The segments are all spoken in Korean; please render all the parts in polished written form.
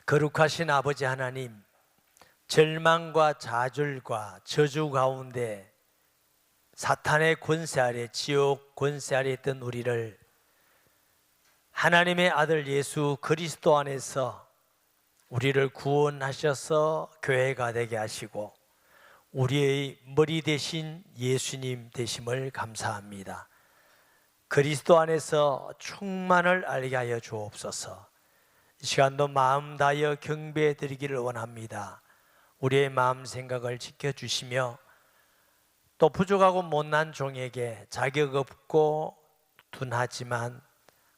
거룩하신 아버지 하나님, 절망과 좌절과 저주 가운데 사탄의 권세 아래, 지옥 권세 아래 있던 우리를 하나님의 아들 예수 그리스도 안에서 우리를 구원하셔서 교회가 되게 하시고 우리의 머리 되신 예수님 되심을 감사합니다. 그리스도 안에서 충만을 알게 하여 주옵소서. 이 시간도 마음 다하여 경배해 드리기를 원합니다. 우리의 마음 생각을 지켜주시며 또 부족하고 못난 종에게 자격 없고 둔하지만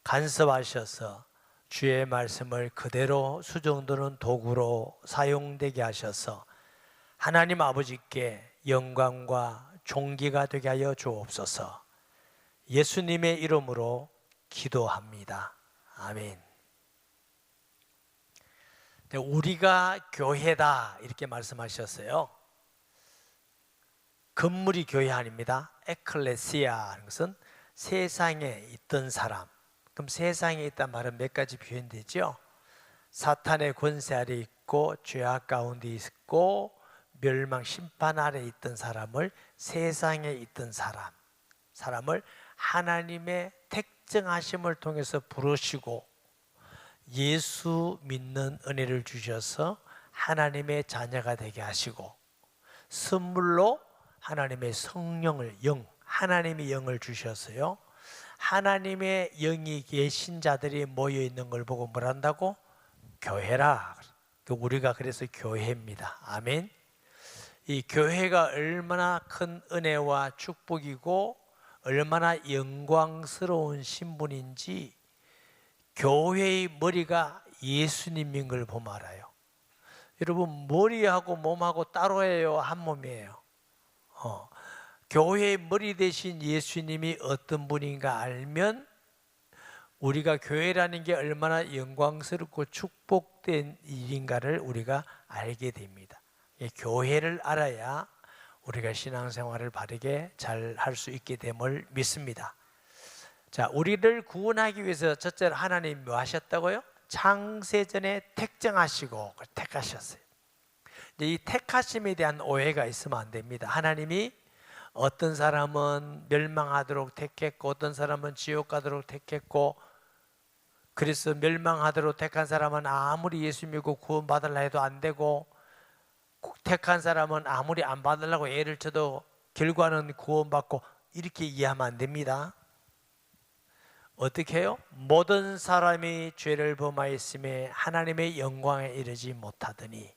간섭하셔서 주의 말씀을 그대로 수정드는 도구로 사용되게 하셔서 하나님 아버지께 영광과 존귀가 되게 하여 주옵소서. 예수님의 이름으로 기도합니다. 아멘. 우리가 교회다 이렇게 말씀하셨어요. 건물이 교회 아닙니다. 에클레시아 하는 것은 세상에 있던 사람. 그럼 세상에 있단 말은 몇 가지 표현되죠. 사탄의 권세 아래 있고 죄악 가운데 있고 멸망 심판 아래 있던 사람을, 세상에 있던 사람을 하나님의 택정하심을 통해서 부르시고 예수 믿는 은혜를 주셔서 하나님의 자녀가 되게 하시고 선물로 하나님의 성령을, 하나님의 영을 주셨어요. 하나님의 영이 계신 자들이 모여 있는 걸 보고 뭘 한다고? 교회라. 우리가 그래서 교회입니다. 아멘. 이 교회가 얼마나 큰 은혜와 축복이고 얼마나 영광스러운 신분인지 교회의 머리가 예수님인 걸 보면 알아요. 여러분, 머리하고 몸하고 따로예요, 한 몸이에요? 교회의 머리 대신 예수님이 어떤 분인가 알면 우리가 교회라는 게 얼마나 영광스럽고 축복된 일인가를 우리가 알게 됩니다. 교회를 알아야 우리가 신앙생활을 바르게 잘 할 수 있게 됨을 믿습니다. 자, 우리를 구원하기 위해서 첫째로 하나님이 뭐 하셨다고요? 창세전에 택정하시고 택하셨어요. 이 택하심에 대한 오해가 있으면 안 됩니다. 하나님이 어떤 사람은 멸망하도록 택했고 어떤 사람은 지옥 가도록 택했고, 그래서 멸망하도록 택한 사람은 아무리 예수 믿고 구원받으려 해도 안 되고, 택한 사람은 아무리 안 받으려고 애를 쳐도 결과는 구원받고, 이렇게 이해하면 안 됩니다. 어떻게 해요? 모든 사람이 죄를 범하였음에 하나님의 영광에 이르지 못하더니.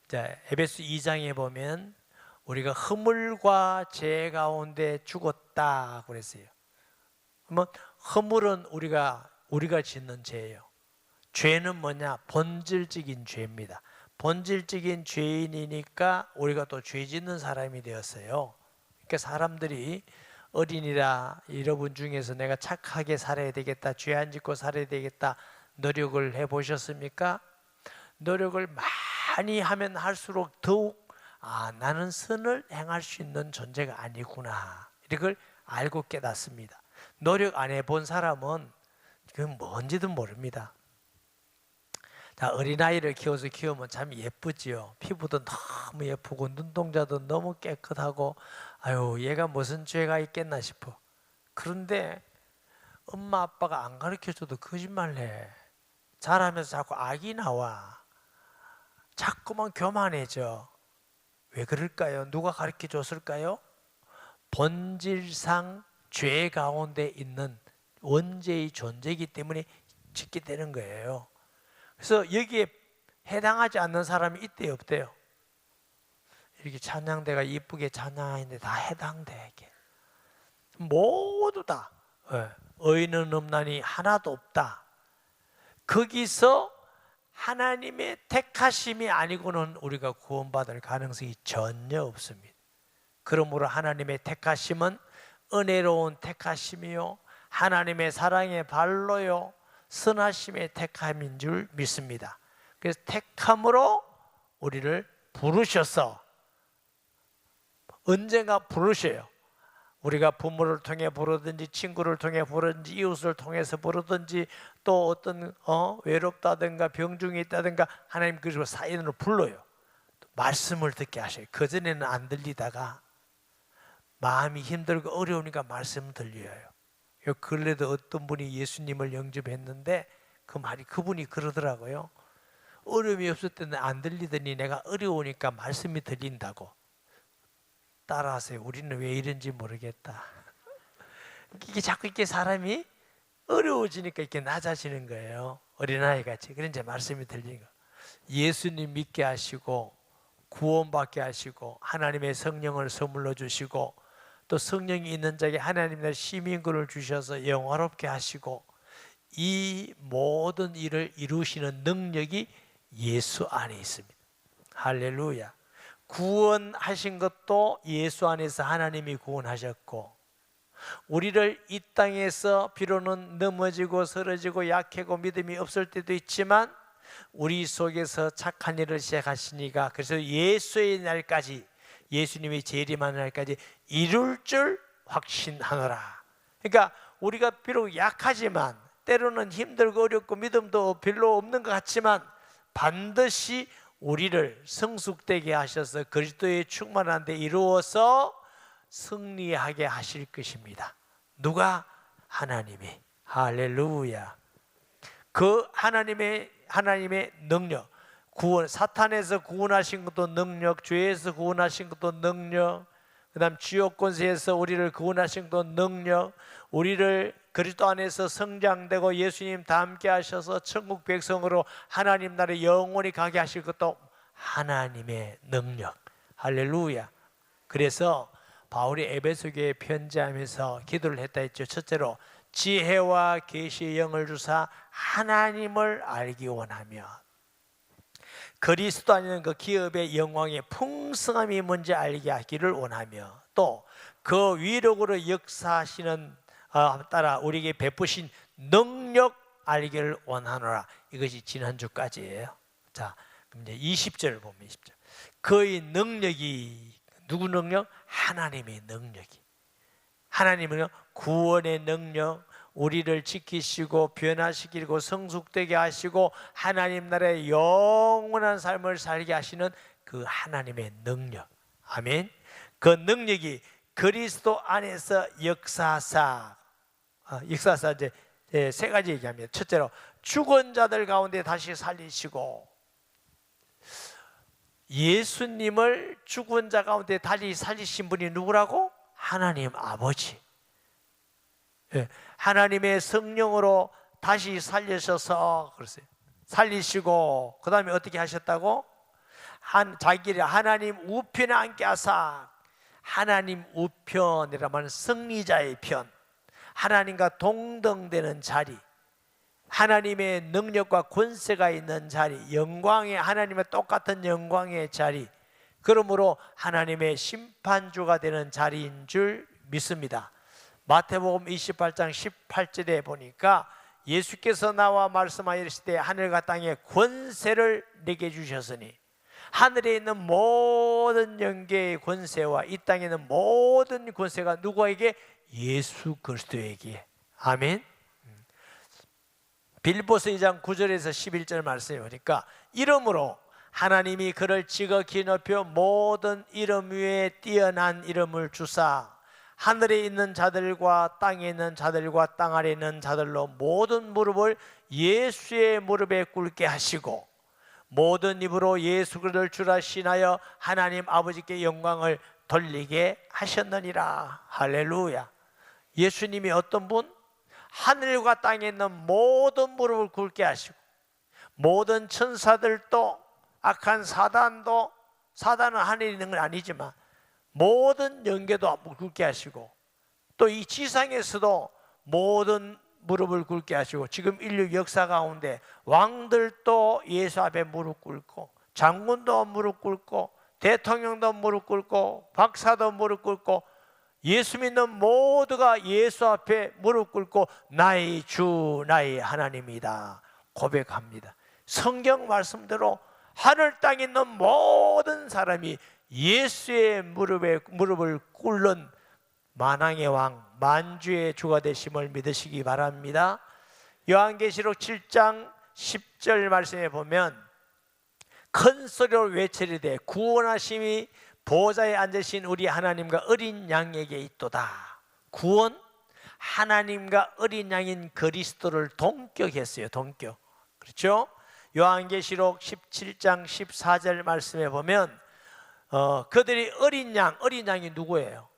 자, 에베소 2장에 보면 우리가 허물과 죄 가운데 죽었다 그랬어요. 그러면 허물은 우리가 짓는 죄예요. 죄는 뭐냐? 본질적인 죄입니다. 본질적인 죄인이니까 우리가 또 죄 짓는 사람이 되었어요. 그러니까 사람들이 어린이라 여러분 중에서 내가 착하게 살아야 되겠다, 죄 안 짓고 살아야 되겠다 노력을 해보셨습니까? 노력을 많이 하면 할수록 더욱 나는 선을 행할 수 있는 존재가 아니구나, 이걸 알고 깨닫습니다. 노력 안 해본 사람은 그건 뭔지도 모릅니다. 자, 어린아이를 키우면 참 예쁘지요. 피부도 너무 예쁘고 눈동자도 너무 깨끗하고, 아유, 얘가 무슨 죄가 있겠나 싶어. 그런데 엄마 아빠가 안 가르쳐줘도 거짓말해. 자라면서 자꾸 악이 나와. 자꾸만 교만해져. 왜 그럴까요? 누가 가르쳐줬을까요? 본질상 죄 가운데 있는 원죄의 존재이기 때문에 짓게 되는 거예요. 그래서 여기에 해당하지 않는 사람이 있대요, 없대요? 이렇게 찬양대가 이쁘게 찬양하는데 다 해당돼. 이게 모두 다 의인은 없나니 하나도 없다. 거기서 하나님의 택하심이 아니고는 우리가 구원받을 가능성이 전혀 없습니다. 그러므로 하나님의 택하심은 은혜로운 택하심이요, 하나님의 사랑의 발로요, 선하심의 택함인 줄 믿습니다. 그래서 택함으로 우리를 부르셔서 언젠가 부르셔요. 우리가 부모를 통해 부르든지 친구를 통해 부르든지 이웃을 통해서 부르든지 또 어떤 외롭다든가 병중이 있다든가 하나님 그리고 사인으로 불러요. 말씀을 듣게 하셔요. 그전에는 안 들리다가 마음이 힘들고 어려우니까 말씀 들려요. 요 근래도 어떤 분이 예수님을 영접했는데 그 말이 그분이 그러더라고요. 어려움이 없을 때는 안 들리더니 내가 어려우니까 말씀이 들린다고. 따라하세요. 우리는 왜 이런지 모르겠다. 이게 자꾸 이렇게 사람이 어려워지니까 이렇게 낮아지는 거예요. 어린아이 같이. 그런 이제 말씀이 들리는 거. 예수님 믿게 하시고 구원받게 하시고 하나님의 성령을 선물로 주시고 또 성령이 있는 자에게 하나님의 시민권을 주셔서 영화롭게 하시고 이 모든 일을 이루시는 능력이 예수 안에 있습니다. 할렐루야. 구원하신 것도 예수 안에서 하나님이 구원하셨고 우리를 이 땅에서 비로는 넘어지고 쓰러지고 약하고 믿음이 없을 때도 있지만 우리 속에서 착한 일을 시작하시니까 그래서 예수의 날까지 예수님이 재림하는 날까지 이룰 줄 확신하노라. 그러니까 우리가 비록 약하지만 때로는 힘들고 어렵고 믿음도 별로 없는 것 같지만 반드시 우리를 성숙되게 하셔서 그리스도의 충만한 데 이루어서 승리하게 하실 것입니다. 누가? 하나님이. 할렐루야. 그 하나님의 능력, 구원, 사탄에서 구원하신 것도 능력, 죄에서 구원하신 것도 능력, 그 다음 지옥 권세에서 우리를 구원하신 것도 능력, 우리를 그리스도 안에서 성장되고 예수님 다 함께 하셔서 천국 백성으로 하나님 나라에 영원히 가게 하실 것도 하나님의 능력. 할렐루야. 그래서 바울이 에베소교회에 편지하면서 기도를 했다 했죠. 첫째로 지혜와 계시의 영을 주사 하나님을 알기 원하며 그리스도 안에는 그 기업의 영광의 풍성함이 뭔지 알게 하기를 원하며 또 그 위력으로 역사하시는 따라 우리에게 베푸신 능력 알기를 원하노라. 이것이 지난주까지예요. 자, 그럼 이제 20절을 보면 20절. 그의 능력이 누구 능력? 하나님의 능력이. 하나님은 구원의 능력, 우리를 지키시고 변화시키고 성숙되게 하시고 하나님 나라의 영원한 삶을 살게 하시는 그 하나님의 능력. 아멘. 그 능력이 그리스도 안에서 역사사 이제 세 가지 얘기합니다. 첫째로 죽은 자들 가운데 다시 살리시고 예수님을 죽은 자 가운데 다시 살리신 분이 누구라고? 하나님 아버지. 하나님의 성령으로 다시 살리셔서 그랬어요. 살리시고 그 다음에 어떻게 하셨다고? 자기를 하나님 우편에 앉게 하사. 하나님 우편이라 말은 승리자의 편, 하나님과 동등되는 자리, 하나님의 능력과 권세가 있는 자리, 영광의 하나님의 똑같은 영광의 자리, 그러므로 하나님의 심판주가 되는 자리인 줄 믿습니다. 마태복음 28장 18절에 보니까 예수께서 나와 말씀하여 이르시되 하늘과 땅의 권세를 내게 주셨으니 하늘에 있는 모든 영계의 권세와 이 땅에 있는 모든 권세가 누구에게? 예수 그리스도에게. 아멘. 빌립보서 2장 9절에서 11절 말씀에 보니까 이름으로 하나님이 그를 지극히 높여 모든 이름 위에 뛰어난 이름을 주사 하늘에 있는 자들과 땅에 있는 자들과 땅 아래에 있는 자들로 모든 무릎을 예수의 무릎에 꿇게 하시고 모든 입으로 예수 그리스도를 주라 신하여 하나님 아버지께 영광을 돌리게 하셨느니라. 할렐루야. 예수님이 어떤 분? 하늘과 땅에 있는 모든 무릎을 꿇게 하시고 모든 천사들도 악한 사단도, 사단은 하늘에 있는 건 아니지만 모든 영계도 꿇게 하시고 또 이 지상에서도 모든 무릎을 꿇게 하시고 지금 인류 역사 가운데 왕들도 예수 앞에 무릎 꿇고 장군도 무릎 꿇고 대통령도 무릎 꿇고 박사도 무릎 꿇고 예수 믿는 모두가 예수 앞에 무릎 꿇고 나의 주 나의 하나님이다 고백합니다. 성경 말씀대로 하늘 땅에 있는 모든 사람이 예수의 무릎을 꿇는 만왕의 왕, 만주의 주가 되심을 믿으시기 바랍니다. 요한계시록 7장 10절 말씀에 보면 큰 소리로 외치리되 구원하심이 보좌에 앉으신 우리 하나님과 어린 양에게 있도다. 구원? 하나님과 어린 양인 그리스도를 동격했어요. 동격. 그렇죠? 요한계시록 17장 14절 말씀에 보면 그들이 어린 양이 누구예요?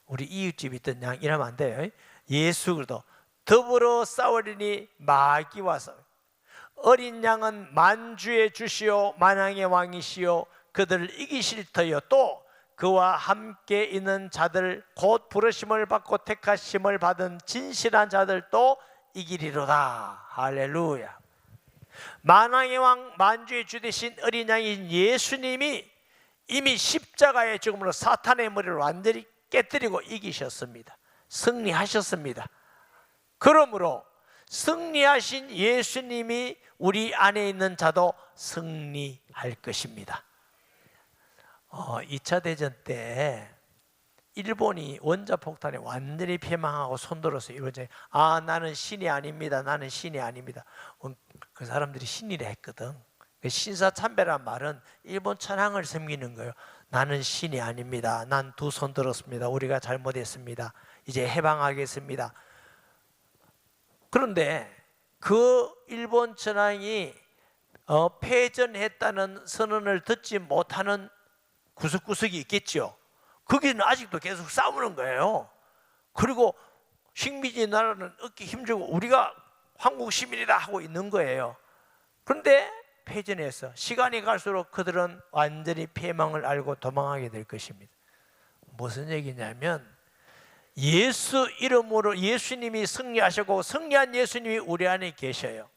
우리 이웃집에 있던 양 이러면 안 돼요. 예수 그리스도. 더불어 싸우리니 마귀와 싸워. 어린 양은 만주의 주시오 만왕의 왕이시오 그들을 이기실 터요 또 그와 함께 있는 자들 곧 부르심을 받고 택하심을 받은 진실한 자들도 이기리로다. 할렐루야. 만왕의 왕 만주의 주 되신 어린 양인 예수님이 이미 십자가의 죽음으로 사탄의 머리를 완전히 깨뜨리고 이기셨습니다. 승리하셨습니다. 그러므로 승리하신 예수님이 우리 안에 있는 자도 승리할 것입니다. 2차 대전 때 일본이 원자폭탄에 완전히 패망하고 손들어서 이러지. 나는 신이 아닙니다. 나는 신이 아닙니다. 그 사람들이 신이라 했거든. 신사참배란 말은 일본 천황을 섬기는 거예요. 나는 신이 아닙니다. 난 두 손 들었습니다. 우리가 잘못했습니다. 이제 해방하겠습니다. 그런데 그 일본 천황이 패전했다는 선언을 듣지 못하는 구석구석이 있겠죠. 거기는 아직도 계속 싸우는 거예요. 그리고 식민지 나라는 어깨 힘주고 우리가 한국 시민이다 하고 있는 거예요. 그런데 패전해서 시간이 갈수록 그들은 완전히 패망을 알고 도망하게 될 것입니다. 무슨 얘기냐면 예수 이름으로 예수님이 승리하셨고 승리한 예수님이 우리 안에 계셔요.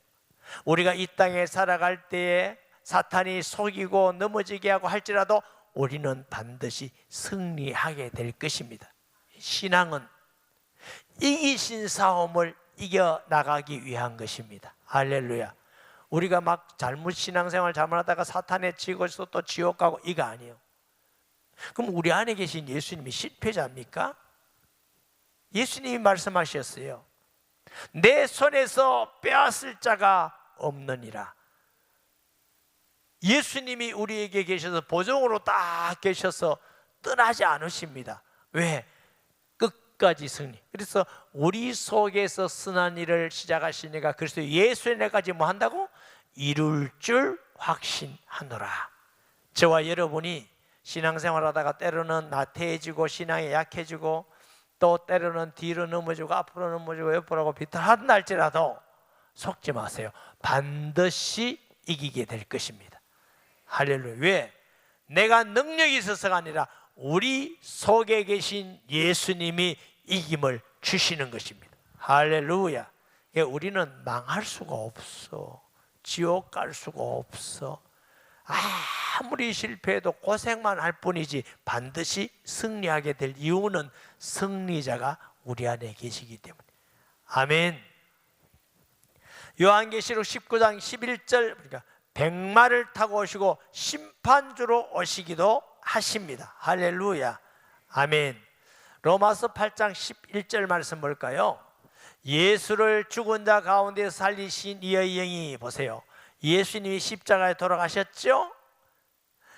우리가 이 땅에 살아갈 때에 사탄이 속이고 넘어지게 하고 할지라도 우리는 반드시 승리하게 될 것입니다. 신앙은 이기신 싸움을 이겨나가기 위한 것입니다. 할렐루야. 우리가 막 잘못 신앙생활 잘못하다가 사탄에 치고서 또 지옥 가고 이거 아니에요. 그럼 우리 안에 계신 예수님이 실패자입니까? 예수님이 말씀하셨어요. 내 손에서 빼앗을 자가 없느니라. 예수님이 우리에게 계셔서 보정으로 딱 계셔서 떠나지 않으십니다. 왜? 끝까지 승리. 그래서 우리 속에서 선한 일을 시작하시니까 그래서 예수의 날까지 뭐 한다고? 이룰 줄 확신하노라. 저와 여러분이 신앙생활 하다가 때로는 나태해지고 신앙이 약해지고 또 때로는 뒤로 넘어지고 앞으로 넘어지고 옆으로 하고 비틀하던 날지라도 속지 마세요. 반드시 이기게 될 것입니다. 할렐루야. 왜? 내가 능력이 있어서가 아니라 우리 속에 계신 예수님이 이김을 주시는 것입니다. 할렐루야. 우리는 망할 수가 없어. 지옥 갈 수가 없어. 아무리 실패해도 고생만 할 뿐이지 반드시 승리하게 될 이유는 승리자가 우리 안에 계시기 때문에. 아멘. 요한계시록 19장 11절 그러니까 백마를 타고 오시고 심판주로 오시기도 하십니다. 할렐루야. 아멘. 로마서 8장 11절 말씀 볼까요? 예수를 죽은 자 가운데 살리신 이의 영이 보세요. 예수님이 십자가에 돌아가셨죠?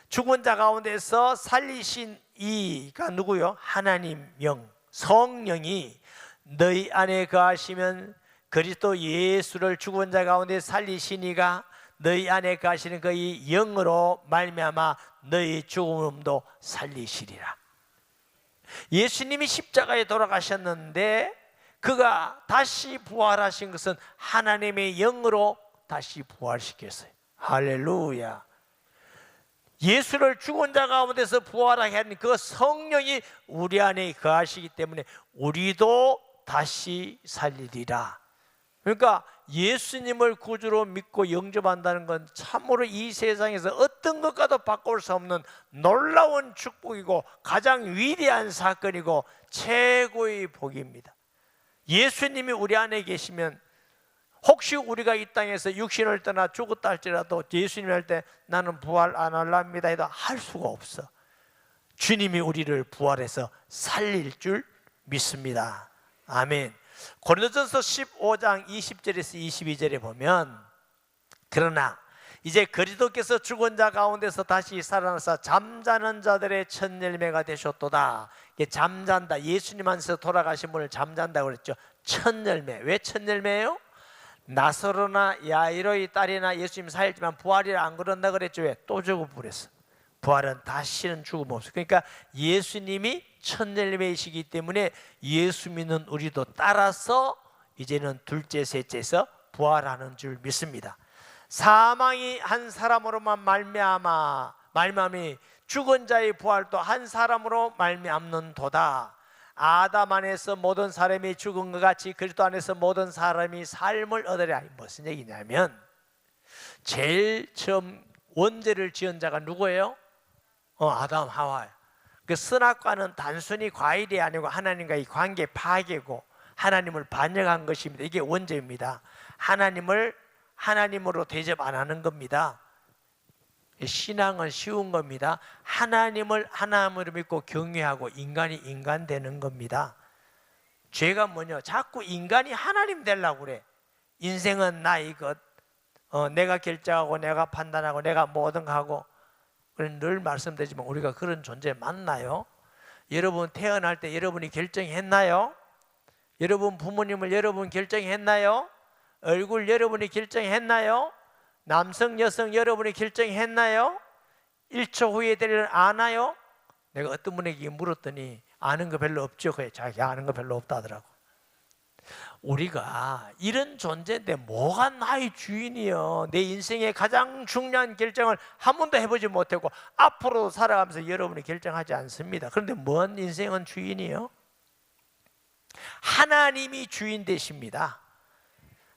죽은 자 가운데서 살리신 이가 누구요? 하나님 영, 성령이 너희 안에 거하시면 그리스도 예수를 죽은 자 가운데 살리신 이가 너희 안에 거하시는 그의 영으로 말미암아 너희 죽음도 살리시리라. 예수님이 십자가에 돌아가셨는데 그가 다시 부활하신 것은 하나님의 영으로 다시 부활시켰어요. 할렐루야. 예수를 죽은 자 가운데서 부활하게 하는 그 성령이 우리 안에 거하시기 때문에 우리도 다시 살리리라. 그러니까 예수님을 구주로 믿고 영접한다는 건 참으로 이 세상에서 어떤 것과도 바꿀 수 없는 놀라운 축복이고 가장 위대한 사건이고 최고의 복입니다. 예수님이 우리 안에 계시면 혹시 우리가 이 땅에서 육신을 떠나 죽었다 할지라도 예수님이 할 때 나는 부활 안 할랍니다 해도 할 수가 없어. 주님이 우리를 부활해서 살릴 줄 믿습니다. 아멘. 고린도전서 15장 20절에서 22절에 보면, 그러나 이제 그리스도께서 죽은 자 가운데서 다시 살아나서 잠자는 자들의 첫 열매가 되셨도다. 이게 잠잔다, 예수님 안에서 돌아가신 분을 잠잔다고 그랬죠. 첫 열매. 왜 첫 열매예요? 나사로나 야이로의 딸이나 예수님 살지만 부활이라 안 그런다 그랬죠. 왜? 또 죽어버렸어. 부활은 다시는 죽음 없어. 그러니까 예수님이 첫 열매이시기 때문에 예수 믿는 우리도 따라서 이제는 둘째 셋째에서 부활하는 줄 믿습니다. 사망이 한 사람으로만 말미암이 죽은 자의 부활도 한 사람으로 말미암는도다. 아담 안에서 모든 사람이 죽은 것 같이 그리스도 안에서 모든 사람이 삶을 얻으리라. 무슨 얘기냐면, 제일 처음 원죄를 지은 자가 누구예요? 아담 하와예요. 그 선악과는 단순히 과일이 아니고 하나님과의 관계 파괴고 하나님을 반역한 것입니다. 이게 원죄입니다. 하나님을 하나님으로 대접 안 하는 겁니다. 신앙은 쉬운 겁니다. 하나님을 하나님으로 믿고 경외하고 인간이 인간 되는 겁니다. 죄가 뭐냐? 자꾸 인간이 하나님 되려고 그래. 인생은 나의 것, 내가 결정하고 내가 판단하고 내가 뭐든 하고. 늘 말씀드리지만 우리가 그런 존재 맞나요? 여러분 태어날 때 여러분이 결정했나요? 여러분 부모님을 여러분 결정했나요? 얼굴 여러분이 결정했나요? 남성 여성 여러분이 결정했나요? 1초 후에 되리를 아나요? 내가 어떤 분에게 물었더니 아는 거 별로 없죠. 그래, 자기 아는 거 별로 없다 하더라고. 우리가 이런 존재인데 뭐가 나의 주인이요? 내 인생의 가장 중요한 결정을 한 번도 해보지 못했고 앞으로 살아가면서 여러분이 결정하지 않습니다. 그런데 뭔 인생은 주인이요? 하나님이 주인 되십니다.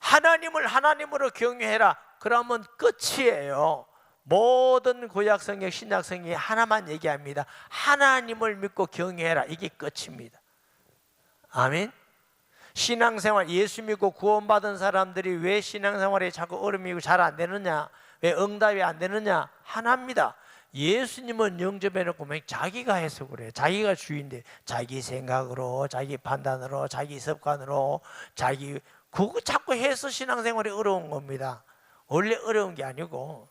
하나님을 하나님으로 경외해라. 그러면 끝이에요. 모든 구약성경 신약성경이 하나만 얘기합니다. 하나님을 믿고 경외해라. 이게 끝입니다. 아멘. 신앙생활, 예수 믿고 구원받은 사람들이 왜 신앙생활에 자꾸 어려움이고 잘 안 되느냐, 왜 응답이 안 되느냐? 하나입니다. 예수님은 영접해놓고 자기가 해서 그래요. 자기가 주인데 자기 생각으로, 자기 판단으로, 자기 습관으로, 그거 자꾸 해서 신앙생활이 어려운 겁니다. 원래 어려운 게 아니고.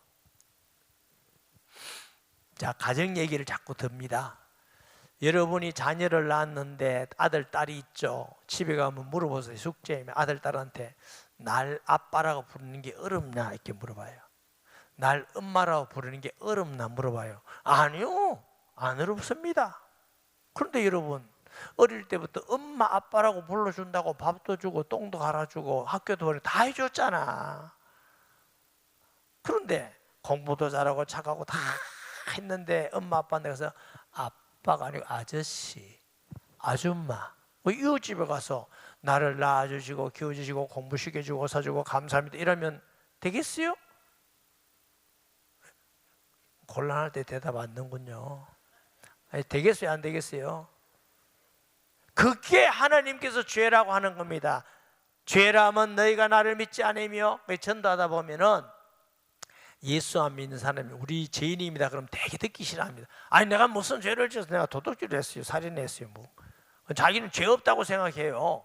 자, 가정 얘기를 자꾸 듭니다. 여러분이 자녀를 낳았는데 아들, 딸이 있죠. 집에 가면 물어보세요. 숙제면 아들, 딸한테 날 아빠라고 부르는 게 어렵냐 이렇게 물어봐요. 날 엄마라고 부르는 게 어렵나 물어봐요. 아니요, 안 어렵습니다. 그런데 여러분, 어릴 때부터 엄마 아빠라고 불러준다고 밥도 주고 똥도 갈아주고 학교도 보내고 다 해줬잖아. 그런데 공부도 잘하고 착하고 다 했는데 엄마 아빠한테 가서 아빠가 아니고 아저씨, 아줌마, 이웃집에 가서 나를 낳아주시고 키워주시고 공부시켜주고 사주고 감사합니다 이러면 되겠어요? 곤란할 때 대답 안 넣는군요. 아니, 되겠어요? 안 되겠어요? 그게 하나님께서 죄라고 하는 겁니다. 죄라면 너희가 나를 믿지 않으며, 전도하다 보면은 예수 안 믿는 사람이 우리 죄인입니다 그럼 되게 듣기 싫어합니다. 아니 내가 무슨 죄를 지어서 내가 도둑질을 했어요, 살인했어요, 뭐 자기는 죄 없다고 생각해요.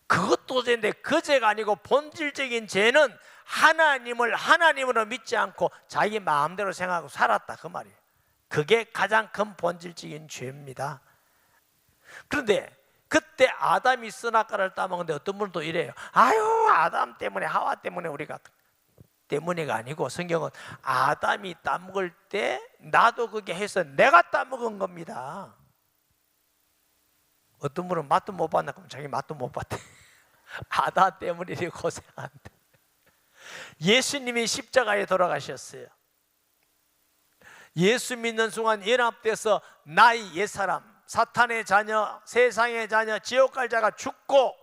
그것도 죄인데 그 죄가 아니고 본질적인 죄는 하나님을 하나님으로 믿지 않고 자기 마음대로 생각하고 살았다 그 말이에요. 그게 가장 큰 본질적인 죄입니다. 그런데 그때 아담이 선악과를 따먹는데 어떤 분은 또 이래요. 아유 아담 때문에 하와 때문에 우리가 때문에가 아니고 성경은 아담이 따먹을 때 나도 그게 해서 내가 따먹은 겁니다. 어떤 분은 맛도 못 봤나 그럼 자기 맛도 못 봤대. 아담 때문에 이렇게 고생한대. 예수님이 십자가에 돌아가셨어요. 예수 믿는 순간 연합돼서 나의 옛사람, 사탄의 자녀, 세상의 자녀, 지옥 갈 자가 죽고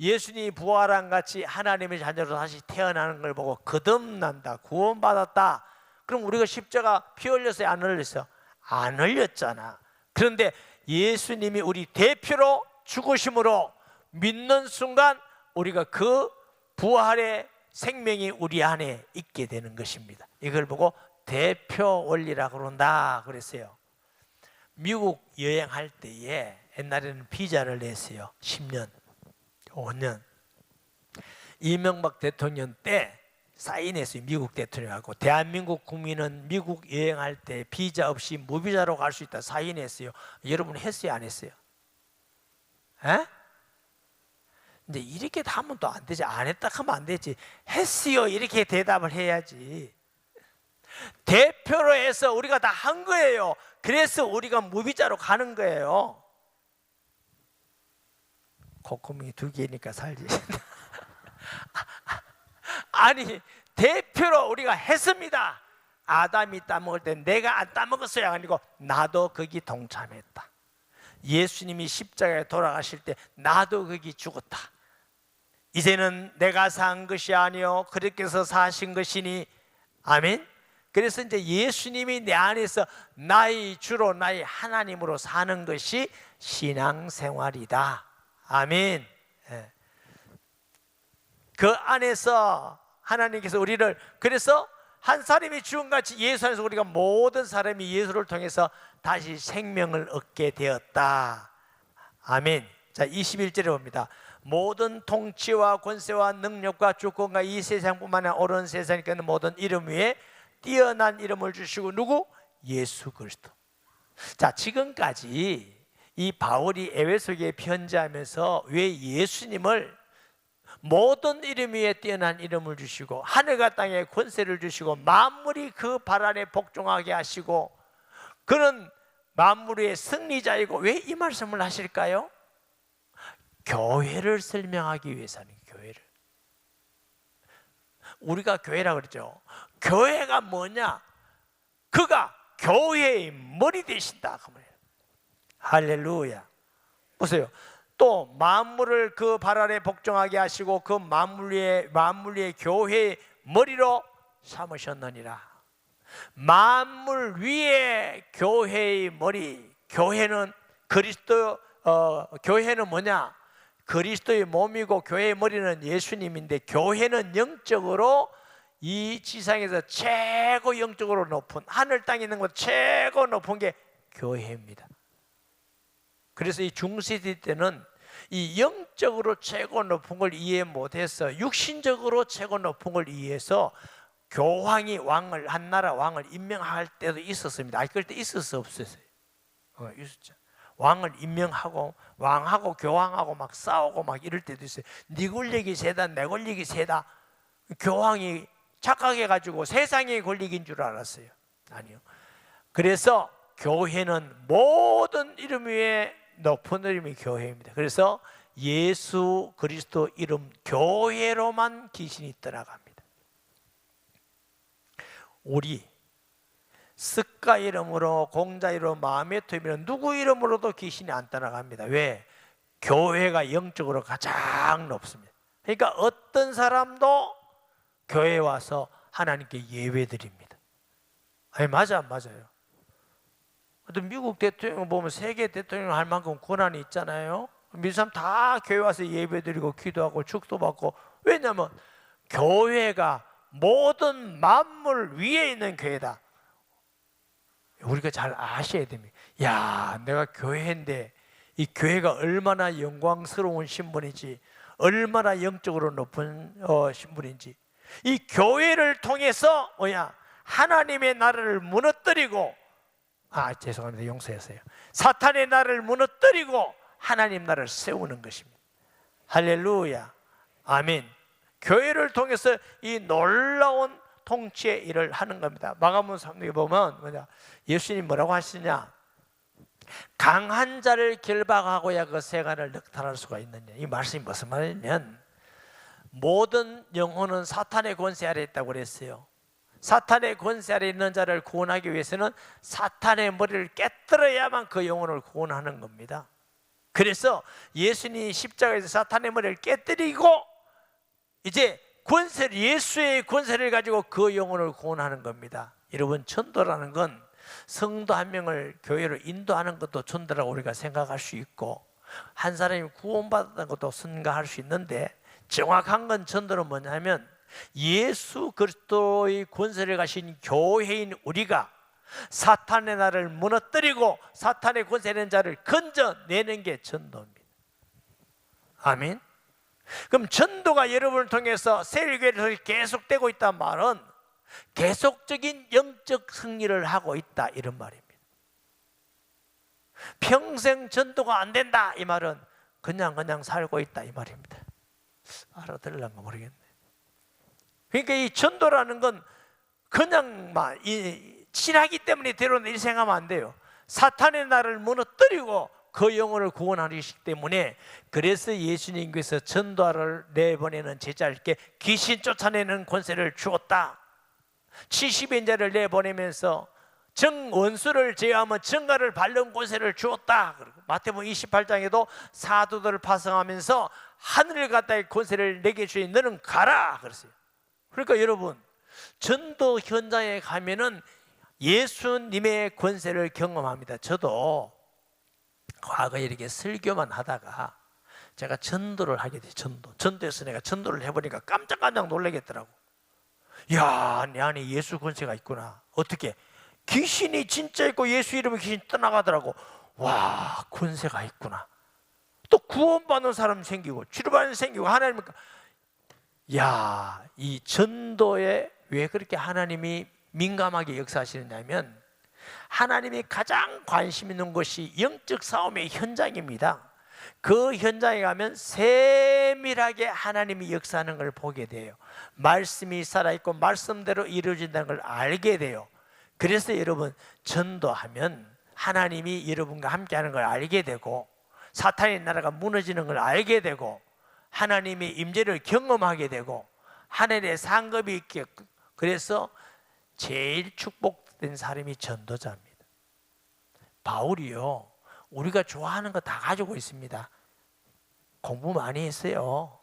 예수님이 부활한 같이 하나님의 자녀로 다시 태어나는 걸 보고 거듭난다, 구원받았다. 그럼 우리가 십자가 피 흘렸어요? 안 흘렸어요? 안 흘렸잖아. 그런데 예수님이 우리 대표로 죽으심으로 믿는 순간 우리가 그 부활의 생명이 우리 안에 있게 되는 것입니다. 이걸 보고 대표 원리라고 그런다 그랬어요. 미국 여행할 때에 옛날에는 비자를 냈어요. 10년, 5년. 이명박 대통령 때 사인했어요. 미국 대통령하고. 대한민국 국민은 미국 여행할 때 비자 없이 무비자로 갈 수 있다 사인했어요. 여러분 했어요, 안 했어요? 에? 근데 이렇게 하면 또 안 되지. 안 했다 하면 안 되지. 했어요, 이렇게 대답을 해야지. 대표로 해서 우리가 다 한 거예요. 그래서 우리가 무비자로 가는 거예요. 콧구멍이 2개니까 살지. 아니, 대표로 우리가 했습니다. 아담이 따먹을 때 내가 안 따먹었어요 아니고 나도 거기 동참했다. 예수님이 십자가에 돌아가실 때 나도 거기 죽었다. 이제는 내가 산 것이 아니요 그리스도께서 사신 것이니. 아멘. 그래서 이제 예수님이 내 안에서 나의 주로 나의 하나님으로 사는 것이 신앙생활이다. 아멘. 그 안에서 하나님께서 우리를, 그래서 한 사람이 죽음같이 예수 안에서 우리가 모든 사람이 예수를 통해서 다시 생명을 얻게 되었다. 아멘. 자, 21절에 봅니다. 모든 통치와 권세와 능력과 주권과 이 세상뿐만 아니라 오른 세상에 있는 모든 이름 위에 뛰어난 이름을 주시고 누구? 예수 그리스도. 자, 지금까지 이 바울이 에베소교에 편지하면서 왜 예수님을 모든 이름 위에 뛰어난 이름을 주시고 하늘과 땅에 권세를 주시고 만물이 그 발 아래 복종하게 하시고 그는 만물의 승리자이고 왜 이 말씀을 하실까요? 교회를 설명하기 위해서는. 교회를, 우리가 교회라 그러죠. 교회가 뭐냐? 그가 교회의 머리 되신다. 할렐루야. 보세요. 또 만물을 그 발 아래 복종하게 하시고 그 만물 위에 교회의 머리로 삼으셨느니라. 만물 위에 교회의 머리. 교회는 그리스도, 교회는 뭐냐? 그리스도의 몸이고 교회의 머리는 예수님인데, 교회는 영적으로 이 지상에서 최고 영적으로 높은, 하늘 땅에 있는 것 최고 높은 게 교회입니다. 그래서 이 중세대 때는 이 영적으로 최고 높은 걸 이해 못해서 육신적으로 최고 높은 걸 이해해서 교황이 왕을, 한 나라 왕을 임명할 때도 있었습니다. 그럴 때 있었어 없었어요? 있었죠. 왕을 임명하고 왕하고 교황하고 막 싸우고 막 이럴 때도 있어요. 네 권력이 세다 내 권력이 세다. 교황이 착각해가지고 세상의 권력인 줄 알았어요. 아니요. 그래서 교회는 모든 이름 위에 높은 이름이 교회입니다. 그래서 예수 그리스도 이름 교회로만 귀신이 떠나갑니다. 우리 습가 이름으로, 공자 이름으로, 마음의 토임으로 누구 이름으로도 귀신이 안 떠나갑니다. 왜? 교회가 영적으로 가장 높습니다. 그러니까 어떤 사람도 교회에 와서 하나님께 예배드립니다. 아니, 맞아 안 맞아요? 미국 대통령 보면 세계 대통령 할 만큼 권한이 있잖아요. 미국 사람 다 교회 와서 예배드리고 기도하고 축도받고. 왜냐하면 교회가 모든 만물 위에 있는 교회다. 우리가 잘 아셔야 됩니다. 야, 내가 교회인데 이 교회가 얼마나 영광스러운 신분인지, 얼마나 영적으로 높은 신분인지. 이 교회를 통해서 뭐야? 하나님의 나라를 무너뜨리고, 죄송합니다. 용서했어요. 사탄의 나라를 무너뜨리고 하나님 나라를 세우는 것입니다. 할렐루야. 아멘. 교회를 통해서 이 놀라운 통치의 일을 하는 겁니다. 마가복음 3장에 보면 뭐냐? 예수님 뭐라고 하시냐? 강한 자를 결박하고야 그 세간을 넉탈할 수가 있느냐. 이 말씀이 무슨 말이냐면 모든 영혼은 사탄의 권세 아래 있다고 그랬어요. 사탄의 권세 아래 있는 자를 구원하기 위해서는 사탄의 머리를 깨뜨려야만 그 영혼을 구원하는 겁니다. 그래서 예수님이 십자가에서 사탄의 머리를 깨뜨리고 이제 권세를, 예수의 권세를 가지고 그 영혼을 구원하는 겁니다. 여러분, 전도라는 건 성도 한 명을 교회로 인도하는 것도 전도라고 우리가 생각할 수 있고, 한 사람이 구원받았다는 것도 생각할 수 있는데, 정확한 건 전도는 뭐냐면 예수 그리스도의 권세를 가진 교회인 우리가 사탄의 나를 무너뜨리고 사탄의 권세는 자를 건져내는 게 전도입니다. 아멘. 그럼 전도가 여러분을 통해서 세일교회에서 계속되고 있다는 말은 계속적인 영적 승리를 하고 있다, 이런 말입니다. 평생 전도가 안 된다, 이 말은 그냥 살고 있다, 이 말입니다. 알아들을런가 모르겠네. 그러니까 이 전도라는 건 그냥 막 친하기 때문에 때로는 이렇게 생각하면 안 돼요. 사탄의 나를 무너뜨리고 그 영혼을 구원하시기 때문에, 그래서 예수님께서 전도를 내보내는 제자에게 귀신 쫓아내는 권세를 주었다. 70인자를 내보내면서 원수를 제어하면 정가를 밟는 권세를 주었다. 마태복음 28장에도 사도들을 파송하면서 하늘을 갖다의 권세를 내게 주니 너는 가라 그랬어요. 그러니까 여러분, 전도 현장에 가면은 예수님의 권세를 경험합니다. 저도 과거에 이렇게 설교만 하다가 제가 전도를 하게 돼요. 전도에서 내가 전도를 해보니까 깜짝 놀라겠더라고. 야, 내 안에 예수 권세가 있구나. 어떻게? 귀신이 진짜 있고 예수 이름의 귀신 떠나가더라고. 와, 권세가 있구나. 또 구원받는 사람 생기고 치료받는 생기고 하나님, 야, 이 전도에 왜 그렇게 하나님이 민감하게 역사하시느냐면 하나님이 가장 관심 있는 것이 영적 싸움의 현장입니다. 그 현장에 가면 세밀하게 하나님이 역사하는 걸 보게 돼요. 말씀이 살아있고 말씀대로 이루어진다는 걸 알게 돼요. 그래서 여러분, 전도하면 하나님이 여러분과 함께하는 걸 알게 되고 사탄의 나라가 무너지는 걸 알게 되고 하나님의 임재를 경험하게 되고 하늘의 상급이 있게, 그래서 제일 축복된 사람이 전도자입니다. 바울이요, 우리가 좋아하는 거 다 가지고 있습니다. 공부 많이 했어요.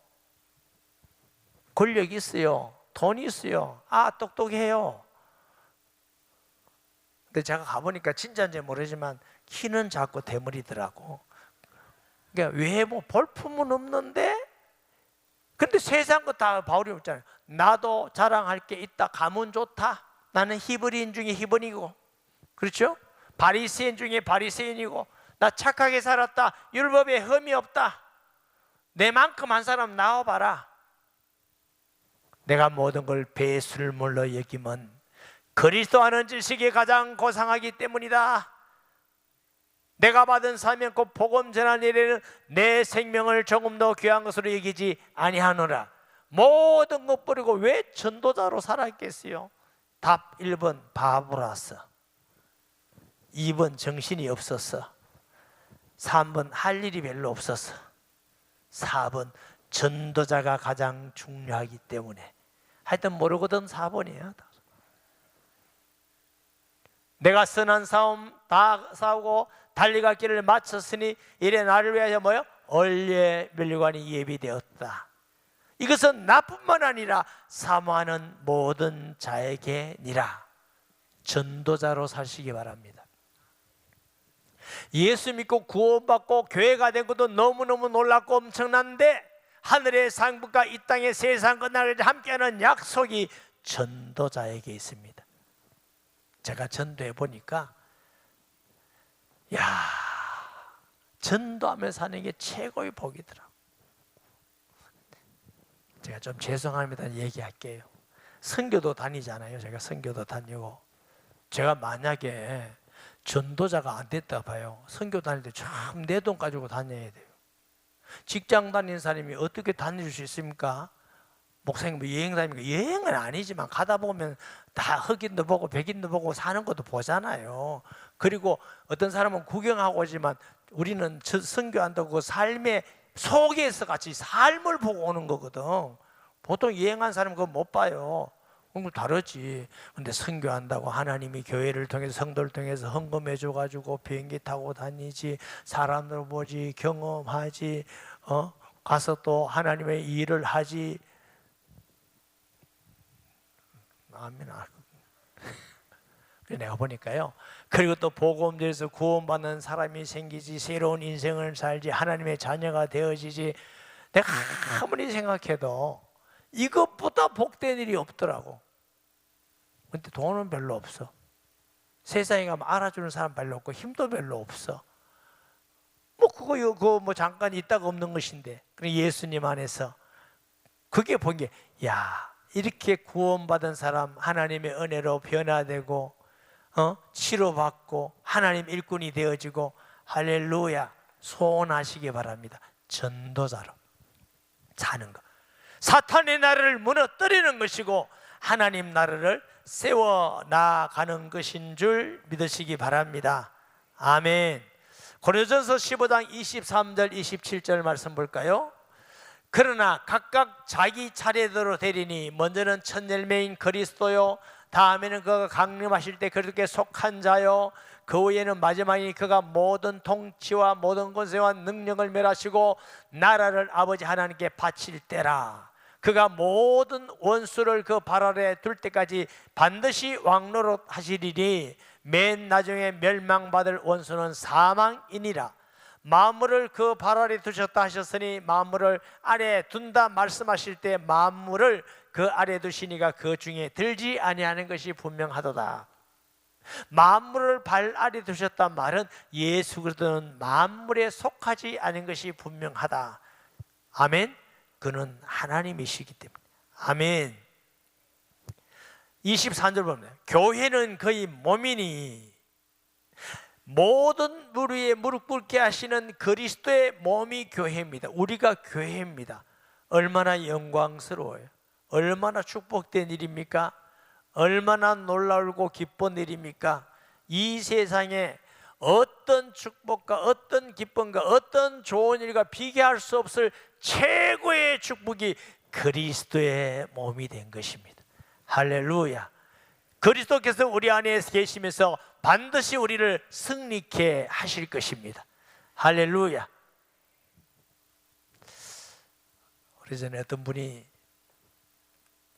권력이 있어요. 돈이 있어요. 똑똑해요. 근데 제가 가보니까 진짜인지 모르지만 키는 작고 대머리더라고. 그러니까 외모 볼품은 없는데, 근데 세상 거 다 바울이 없잖아요. 나도 자랑할 게 있다. 가문 좋다. 나는 히브리인 중에 히브리이고, 그렇죠? 바리새인 중에 바리새인이고, 나 착하게 살았다. 율법에 흠이 없다. 내만큼 한 사람 나와봐라. 내가 모든 걸 배설물로 여기면 그리스도 아는 지식이 가장 고상하기 때문이다. 내가 받은 사명 곧 복음 전하는 일에는 내 생명을 조금 더 귀한 것으로 여기지 아니하노라. 모든 것 버리고 왜 전도자로 살았겠어요? 답 1번 바보라서, 2번 정신이 없었어, 3번 할 일이 별로 없었어, 4번 전도자가 가장 중요하기 때문에. 하여튼 모르거든 4번이에요. 내가 선한 싸움 다 싸우고 달려갈 길을 마쳤으니 이래 나를 위하여 뭐요? 원리의 멸류관이 예비되었다. 이것은 나뿐만 아니라 사모하는 모든 자에게니라. 전도자로 사시기 바랍니다. 예수 믿고 구원받고 교회가 된 것도 너무너무 놀랍고 엄청난데, 하늘의 상급과 이 땅의 세상 끝날까지 함께하는 약속이 전도자에게 있습니다. 제가 전도해 보니까, 야, 전도하며 사는 게 최고의 복이더라고요. 제가 좀 죄송합니다. 얘기할게요. 선교도 다니잖아요. 제가 선교도 다니고, 제가 만약에 전도자가 안 됐다 봐요. 선교 다닐 때 참 내 돈 가지고 다녀야 돼요. 직장 다니는 사람이 어떻게 다닐 수 있습니까? 목사님 뭐 여행 다니니까, 여행은 아니지만 가다 보면 다 흑인도 보고 백인도 보고 사는 것도 보잖아요. 그리고 어떤 사람은 구경하고 오지만 우리는 선교한다고 그 삶의 속에서 같이 삶을 보고 오는 거거든. 보통 여행한 사람은 그거 못 봐요. 그건 다르지. 근데 선교한다고 하나님이 교회를 통해서 성도를 통해서 헌금해 줘가지고 비행기 타고 다니지, 사람들 보지, 경험하지, 가서 또 하나님의 일을 하지. 아멘. 내가 보니까요, 그리고 또 복음에서 구원받는 사람이 생기지, 새로운 인생을 살지, 하나님의 자녀가 되어지지. 내가 아무리 생각해도 이것보다 복된 일이 없더라고. 근데 돈은 별로 없어. 세상에 가면 알아주는 사람 별로 없고 힘도 별로 없어. 뭐 그거 뭐 잠깐 있다가 없는 것인데, 그럼 예수님 안에서 그게 본 게, 야, 이렇게 구원받은 사람 하나님의 은혜로 변화되고 치료받고 하나님 일꾼이 되어지고, 할렐루야, 소원하시기 바랍니다. 전도자로 사는 것, 사탄의 나라를 무너뜨리는 것이고 하나님 나라를 세워 나가는 것인 줄 믿으시기 바랍니다. 아멘. 고린도전서 15장 23절 27절 말씀 볼까요? 그러나 각각 자기 차례대로 되리니 먼저는 첫 열매인 그리스도요, 다음에는 그가 강림하실 때 그리스도께 속한 자요, 그 후에는 마지막이니 그가 모든 통치와 모든 권세와 능력을 멸하시고 나라를 아버지 하나님께 바칠 때라. 그가 모든 원수를 그 발 아래 둘 때까지 반드시 왕노릇 하시리니 맨 나중에 멸망받을 원수는 사망이니라. 만물을 그 발 아래 두셨다 하셨으니 만물을 아래 둔다 말씀하실 때 만물을 그 아래 두시니가 그 중에 들지 아니하는 것이 분명하도다. 만물을 발 아래 두셨단 말은 예수 그리스도는 만물에 속하지 않은 것이 분명하다. 아멘. 그는 하나님이시기 때문에. 아멘. 23절 보면 교회는 그의 몸이니 모든 무리에 무릎 꿇게 하시는 그리스도의 몸이 교회입니다. 우리가 교회입니다. 얼마나 영광스러워요. 얼마나 축복된 일입니까? 얼마나 놀라울고 기쁜 일입니까? 이 세상에 어떤 축복과 어떤 기쁨과 어떤 좋은 일과 비교할 수 없을 최고의 축복이 그리스도의 몸이 된 것입니다. 할렐루야. 그리스도께서 우리 안에 계시면서 반드시 우리를 승리케 하실 것입니다. 할렐루야. 오래전에 어떤 분이,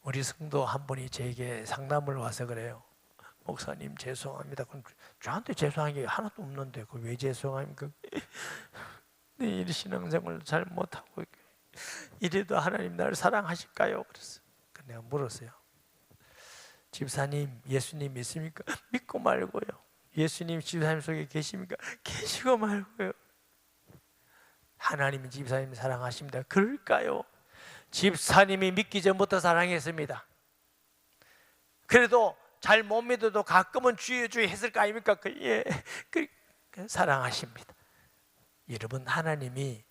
우리 성도 한 분이 제게 상담을 와서 그래요. 목사님 죄송합니다. 그럼 저한테 죄송한 게 하나도 없는데 그 왜 죄송합니까? 네, 이 신앙생활 잘 못하고 이래도 하나님 나를 사랑하실까요? 그랬어. 내가 물었어요. 집사님 예수님 믿습니까? 믿고 말고요. 예수님 집사님 속에 계십니까? 계시고 말고요. 하나님이 집사님 사랑하십니다. 그럴까요? 집사님이 믿기 전부터 사랑했습니다. 그래도 잘 못 믿어도 가끔은 주여 주여 했을 거 아닙니까? 사랑하십니다. 여러분, 하나님이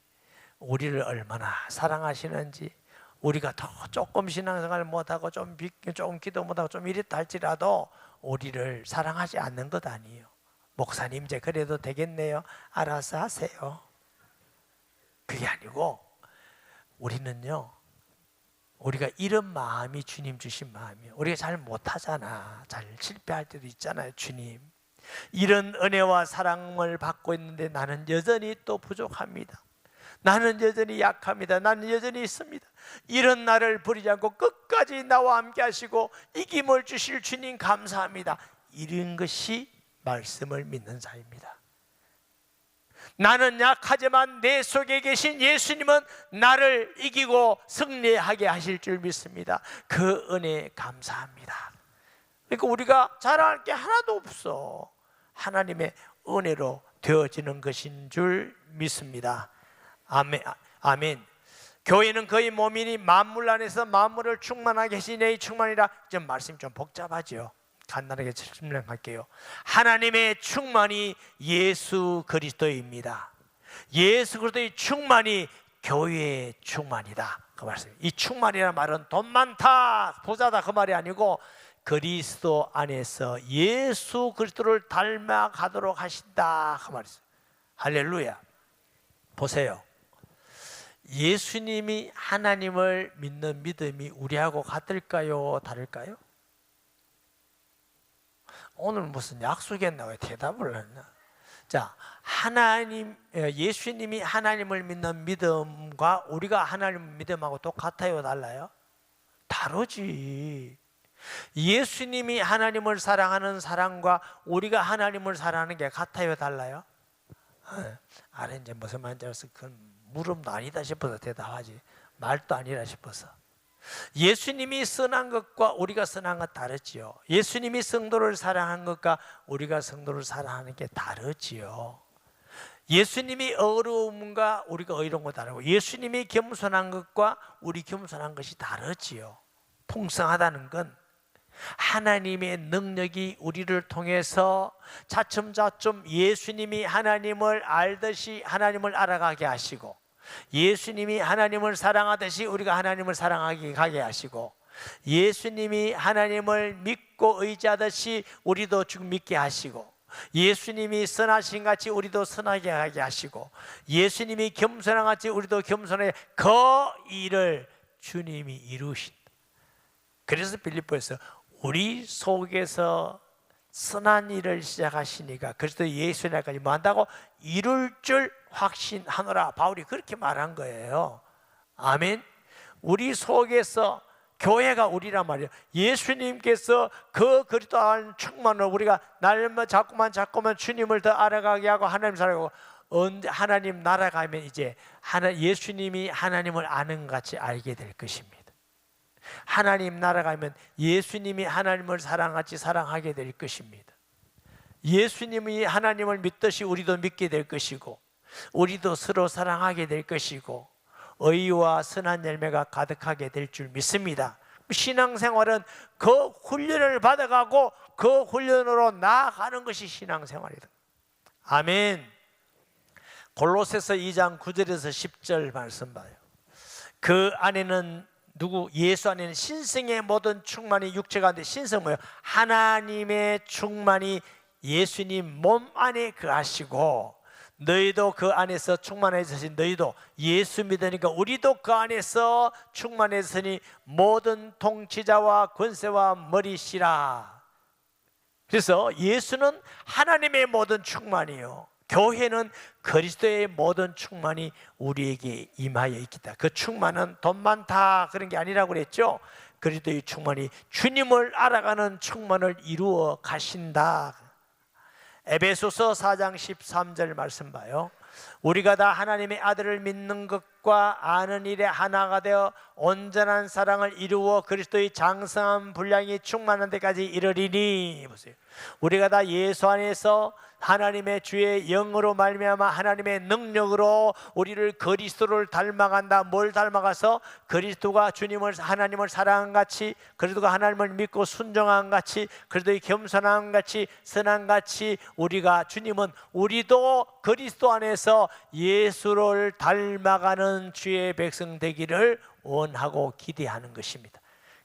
우리를 얼마나 사랑하시는지, 우리가 더 조금 신앙생활 못하고 좀 기도 못하고 좀 이랬다 할지라도 우리를 사랑하지 않는 것 아니에요. 목사님 이제 그래도 되겠네요. 알아서 하세요. 그게 아니고 우리는요, 우리가 이런 마음이 주님 주신 마음이에요. 우리가 잘 못하잖아. 잘 실패할 때도 있잖아요. 주님, 이런 은혜와 사랑을 받고 있는데 나는 여전히 또 부족합니다. 나는 여전히 약합니다. 나는 여전히 있습니다. 이런 나를 버리지 않고 끝까지 나와 함께 하시고 이김을 주실 주님 감사합니다. 이런 것이 말씀을 믿는 자입니다. 나는 약하지만 내 속에 계신 예수님은 나를 이기고 승리하게 하실 줄 믿습니다. 그 은혜에 감사합니다. 그러니까 우리가 자랑할 게 하나도 없어. 하나님의 은혜로 되어지는 것인 줄 믿습니다. 아멘. 아멘. 교회는 그의 몸이니 만물 안에서 만물을 충만하게 하시니 충만이라. 좀 말씀이 좀 복잡하죠. 간단하게 설명할게요. 하나님의 충만이 예수 그리스도입니다. 예수 그리스도의 충만이 교회의 충만이다. 그 말씀. 이 충만이라는 말은 돈 많다, 부자다 그 말이 아니고 그리스도 안에서 예수 그리스도를 닮아가도록 하신다 그 말이죠. 할렐루야. 보세요. 예수님이 하나님을 믿는 믿음이 우리하고 같을까요? 다를까요? 오늘 무슨 약속했나? 대답을 했나? 자, 예수님이 하나님을 믿는 믿음과 우리가 하나님을 믿음하고 똑같아요? 달라요? 다르지. 예수님이 하나님을 사랑하는 사랑과 우리가 하나님을 사랑하는 게 같아요? 달라요? 아래 이제 무슨 말인지 알아서 그건 물음도 아니다 싶어서 대답하지, 말도 아니라 싶어서. 예수님이 선한 것과 우리가 선한 것 다르지요. 예수님이 성도를 사랑한 것과 우리가 성도를 사랑하는 게 다르지요. 예수님이 어려움과 우리가 어려운 거 다르고, 예수님이 겸손한 것과 우리 겸손한 것이 다르지요. 풍성하다는 건 하나님의 능력이 우리를 통해서 차츰차츰 예수님이 하나님을 알듯이 하나님을 알아가게 하시고, 예수님이 하나님을 사랑하듯이 우리가 하나님을 사랑하게 가게 하시고, 예수님이 하나님을 믿고 의지하듯이 우리도 쭉 믿게 하시고, 예수님이 선하신 같이 우리도 선하게 하게 하시고, 예수님이 겸손한 같이 우리도 겸손하게, 그 일을 주님이 이루신다. 그래서 빌립보에서 우리 속에서 선한 일을 시작하시니까 그리스도 예수 날까지 뭐 한다고? 이룰 줄 확신하노라. 바울이 그렇게 말한 거예요. 아멘. 우리 속에서, 교회가 우리란 말이에요. 예수님께서 그 그리스도 안 충만을 우리가 날마다 자꾸만 주님을 더 알아가게 하고 하나님 사랑하고, 하나님 날아가면 이제 예수님이 하나님을 아는 것 같이 알게 될 것입니다. 하나님 날아가면 예수님이 하나님을 사랑같이 사랑하게 될 것입니다. 예수님이 하나님을 믿듯이 우리도 믿게 될 것이고, 우리도 서로 사랑하게 될 것이고, 의와 선한 열매가 가득하게 될 줄 믿습니다. 신앙생활은 그 훈련을 받아가고 그 훈련으로 나아가는 것이 신앙생활이다. 아멘. 골로새서 2장 9절에서 10절 말씀 봐요. 그 안에는 예수 안에는 신성의 모든 충만이 육체 가운데, 신성 뭐예요? 하나님의 충만이 예수님 몸 안에 거하시고, 너희도 그 안에서 충만해지신 너희도 예수 믿으니까 우리도 그 안에서 충만해지니 모든 통치자와 권세와 머리시라. 그래서 예수는 하나님의 모든 충만이요, 교회는 그리스도의 모든 충만이 우리에게 임하여 있다. 그 충만은 돈 많다 그런 게 아니라고 그랬죠. 그리스도의 충만이 주님을 알아가는 충만을 이루어 가신다. 에베소서 4장 13절 말씀 봐요. 우리가 다 하나님의 아들을 믿는 것과 아는 일에 하나가 되어 온전한 사랑을 이루어 그리스도의 장성한 분량이 충만한 데까지 이르리니. 보세요. 우리가 다 예수 안에서 하나님의 주의 영으로 말미암아 하나님의 능력으로 우리를 그리스도를 닮아간다. 뭘 닮아가서? 그리스도가 주님을 하나님을 사랑한 같이, 그리스도가 하나님을 믿고 순종한 같이, 그리스도의 겸손한 같이, 선한 같이, 우리가 주님은 우리도 그리스도 안에서 예수를 닮아가는 주의 백성 되기를 원하고 기대하는 것입니다.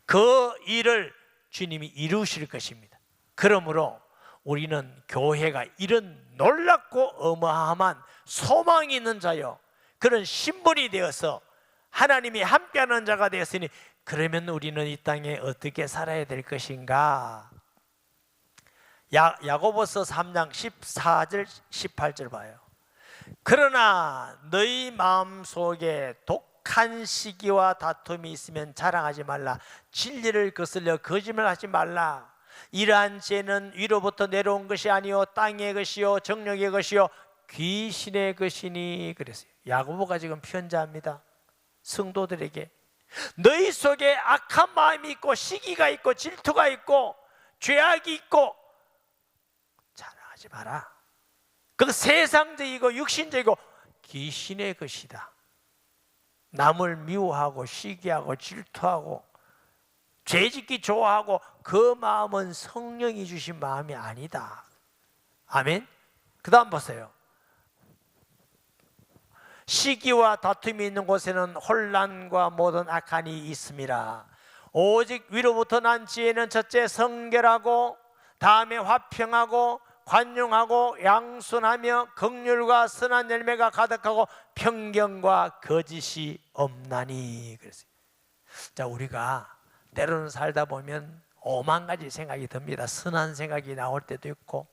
그 일을 주님이 이루실 것입니다. 그러므로 우리는 교회가 이런 놀랍고 어마어마한 소망이 있는 자요, 그런 신분이 되어서 하나님이 함께하는 자가 되었으니, 그러면 우리는 이 땅에 어떻게 살아야 될 것인가? 야고보서 3장 14절 18절 봐요. 그러나 너희 마음속에 독한 시기와 다툼이 있으면 자랑하지 말라. 진리를 거슬려 거짓말하지 말라. 이러한 죄는 위로부터 내려온 것이 아니요 땅의 것이요 정욕의 것이요 귀신의 것이니. 그랬어요. 야고보가 지금 편지합니다. 성도들에게 너희 속에 악한 마음이 있고 시기가 있고 질투가 있고 죄악이 있고 자랑하지 마라. 그 세상적이고 육신적이고 귀신의 것이다. 남을 미워하고 시기하고 질투하고 죄짓기 좋아하고 그 마음은 성령이 주신 마음이 아니다. 아멘. 그 다음 보세요. 시기와 다툼이 있는 곳에는 혼란과 모든 악한이 있음이라. 오직 위로부터 난 지혜는 첫째 성결하고, 다음에 화평하고 관용하고 양순하며 긍휼과 선한 열매가 가득하고 편견과 거짓이 없나니. 그랬어요. 자, 우리가 때로는 살다 보면 오만 가지 생각이 듭니다. 선한 생각이 나올 때도 있고,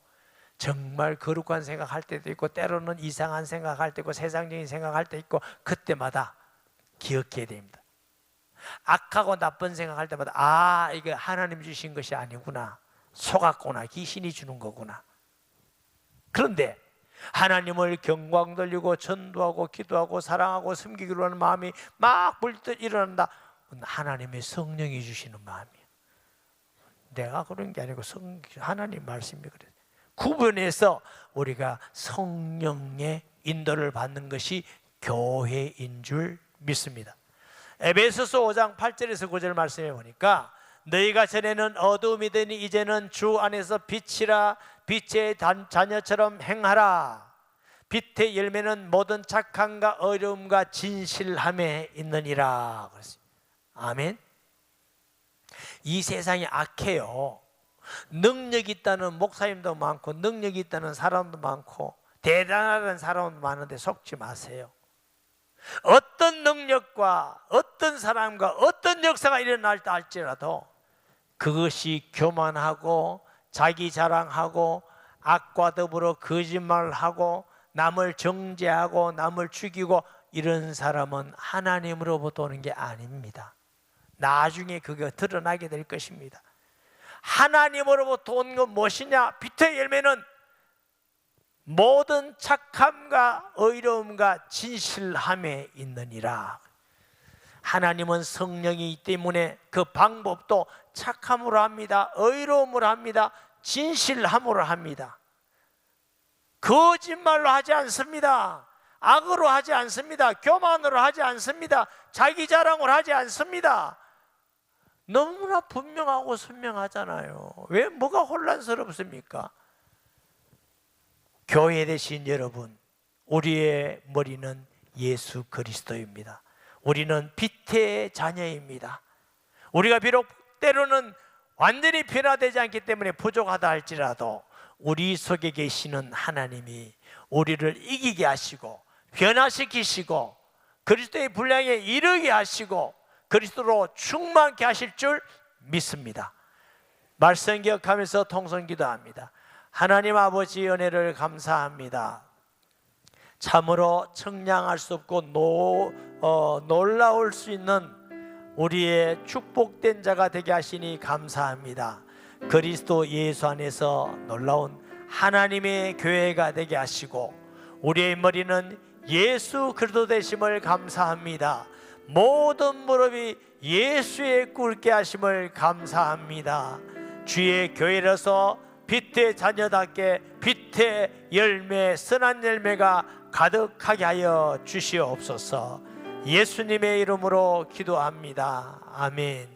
정말 거룩한 생각할 때도 있고, 때로는 이상한 생각할 때도 있고, 세상적인 생각할 때 있고, 그때마다 기억해야 됩니다. 악하고 나쁜 생각할 때마다 아, 이게 하나님 주신 것이 아니구나, 속았구나, 귀신이 주는 거구나. 그런데 하나님을 경광 돌리고 전도하고 기도하고 사랑하고 섬기기로 하는 마음이 막 불뜻 일어난다. 그건 하나님의 성령이 주시는 마음이에요. 내가 그런 게 아니고 하나님 말씀이 그래요. 구분해서 우리가 성령의 인도를 받는 것이 교회인 줄 믿습니다. 에베소서 5장 8절에서 9절 말씀해 보니까 너희가 전에는 어두움이더니 이제는 주 안에서 빛이라 빛의 자녀처럼 행하라. 빛의 열매는 모든 착함과 어려움과 진실함에 있느니라. 아멘. 이 세상이 악해요. 능력 있다는 목사님도 많고 능력 있다는 사람도 많고 대단하다는 사람도 많은데 속지 마세요. 어떤 능력과 어떤 사람과 어떤 역사가 일어날다 할지라도 그것이 교만하고 자기 자랑하고 악과 더불어 거짓말하고 남을 정죄하고 남을 죽이고 이런 사람은 하나님으로부터 오는 게 아닙니다. 나중에 그게 드러나게 될 것입니다. 하나님으로부터 온 건 무엇이냐? 빛의 열매는 모든 착함과 의로움과 진실함에 있느니라. 하나님은 성령이기 때문에 그 방법도 착함으로 합니다. 의로움으로 합니다. 진실함으로 합니다. 거짓말로 하지 않습니다. 악으로 하지 않습니다. 교만으로 하지 않습니다. 자기 자랑으로 하지 않습니다. 너무나 분명하고 선명하잖아요. 왜 뭐가 혼란스럽습니까? 교회 되신 여러분, 우리의 머리는 예수 그리스도입니다. 우리는 빛의 자녀입니다. 우리가 비록 때로는 완전히 변화되지 않기 때문에 부족하다 할지라도 우리 속에 계시는 하나님이 우리를 이기게 하시고 변화시키시고 그리스도의 분량에 이르게 하시고 그리스도로 충만케 하실 줄 믿습니다. 말씀 기억하면서 통성 기도합니다. 하나님 아버지 은혜를 감사합니다. 참으로 청량할 수 없고 놀라울 수 있는 우리의 축복된 자가 되게 하시니 감사합니다. 그리스도 예수 안에서 놀라운 하나님의 교회가 되게 하시고 우리의 머리는 예수 그리스도 되심을 감사합니다. 모든 무릎이 예수의 꿇게 하심을 감사합니다. 주의 교회라서 빛의 자녀답게 빛의 열매, 선한 열매가 가득하게 하여 주시옵소서. 예수님의 이름으로 기도합니다. 아멘.